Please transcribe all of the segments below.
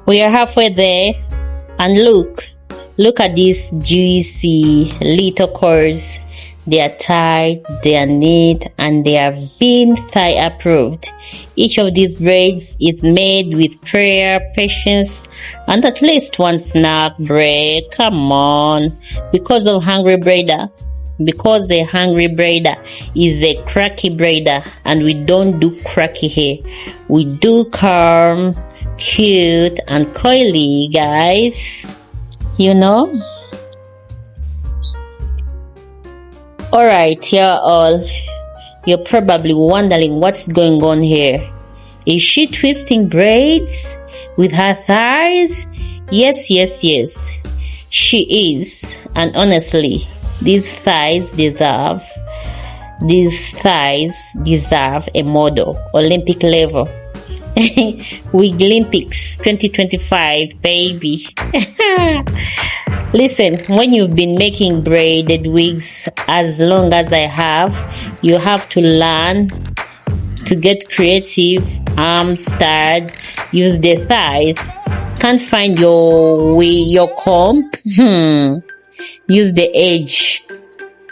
We are halfway there, and look at these juicy little curls. They are tight, they are neat, and they are being thigh approved. Each of these braids is made with prayer, patience, and at least one snack break. Come on. Because a hungry braider is a cracky braider, and we don't do cracky hair. We do calm, cute, and coily, guys. You know? Alright, you're probably wondering what's going on here. Is she twisting braids with her thighs? Yes, she is. And honestly, these thighs deserve a model, Olympic level. Wig-Olympics 2025, baby. Listen, when you've been making braided wigs as long as I have, you have to learn to get creative, start, use the thighs. Can't find your comb? Use the edge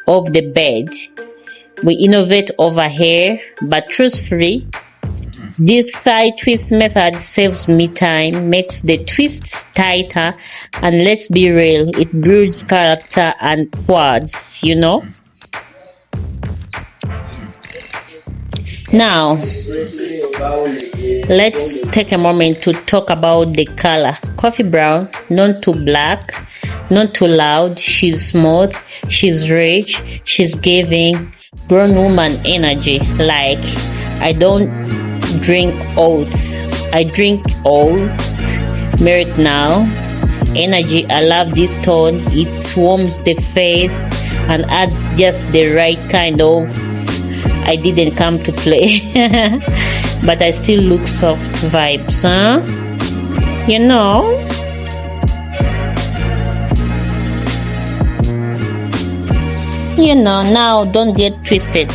of the bed. We innovate over here, but truthfully, this thigh twist method saves me time, makes the twists tighter, and let's be real, it builds character and quads, you know. Now, let's take a moment to talk about the color. Coffee brown, not too black, not too loud. She's smooth, she's rich, she's giving grown woman energy. Like, I don't drink oats, I drink oats merit now. Energy, I love this tone. It warms the face and adds just the right kind of I didn't come to play. But I still look soft vibes, huh? You know? Now don't get it twisted.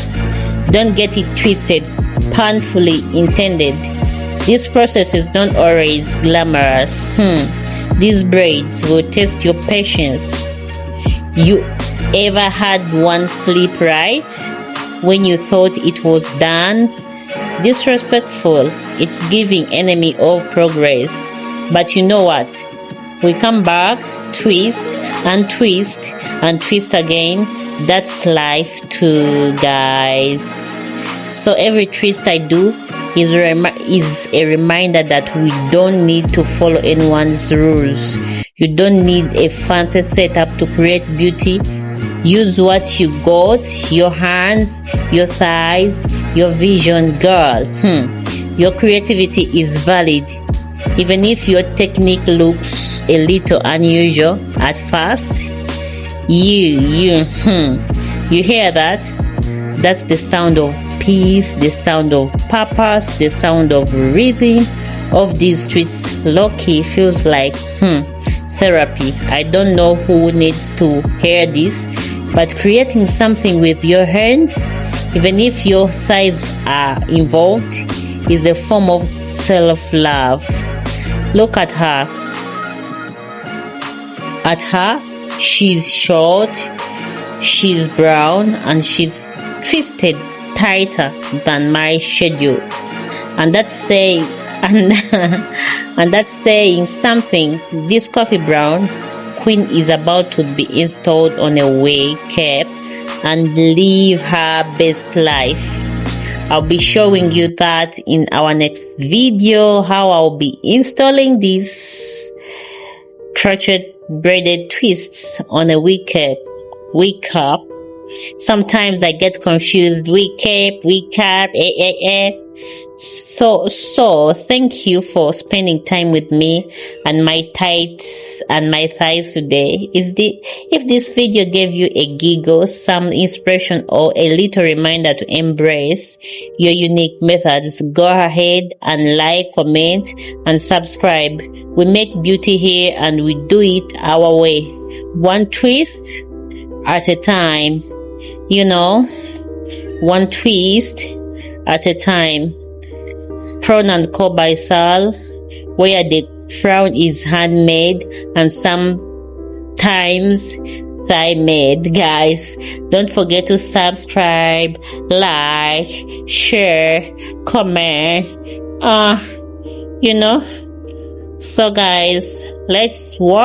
Painfully intended. This process is not always glamorous. These braids will test your patience. You ever had one slip right when you thought it was done? Disrespectful. It's giving enemy of progress. But you know what? We come back, twist and twist and twist again. That's life too, guys. So every twist I do is a reminder that we don't need to follow anyone's rules. You don't need a fancy setup to create beauty. Use what you got, your hands, your thighs, your vision, girl. Your creativity is valid. Even if your technique looks a little unusual at first. You hear that? That's the sound of peace, the sound of purpose, the sound of rhythm of these twists. Low-key feels like therapy. I don't know who needs to hear this, but creating something with your hands, even if your thighs are involved, is a form of self-love. Look at her. She's short, she's brown, and she's twisted tighter than my schedule. And that's saying something. This coffee brown queen is about to be installed on a wig cap and live her best life. I'll be showing you that in our next video, how I'll be installing these crochet braided twists on a wig cap. Sometimes I get confused. Wig cap. So thank you for spending time with me and my tights and my thighs today. If this video gave you a giggle, some inspiration, or a little reminder to embrace your unique methods, go ahead and like, comment, and subscribe. We make beauty here and we do it our way. One twist at a time. One twist at a time. Prawn and Co by Sal, where the Frown is handmade and sometimes thigh made. Guys, don't forget to subscribe, like, share, comment. You know. So guys, let's work.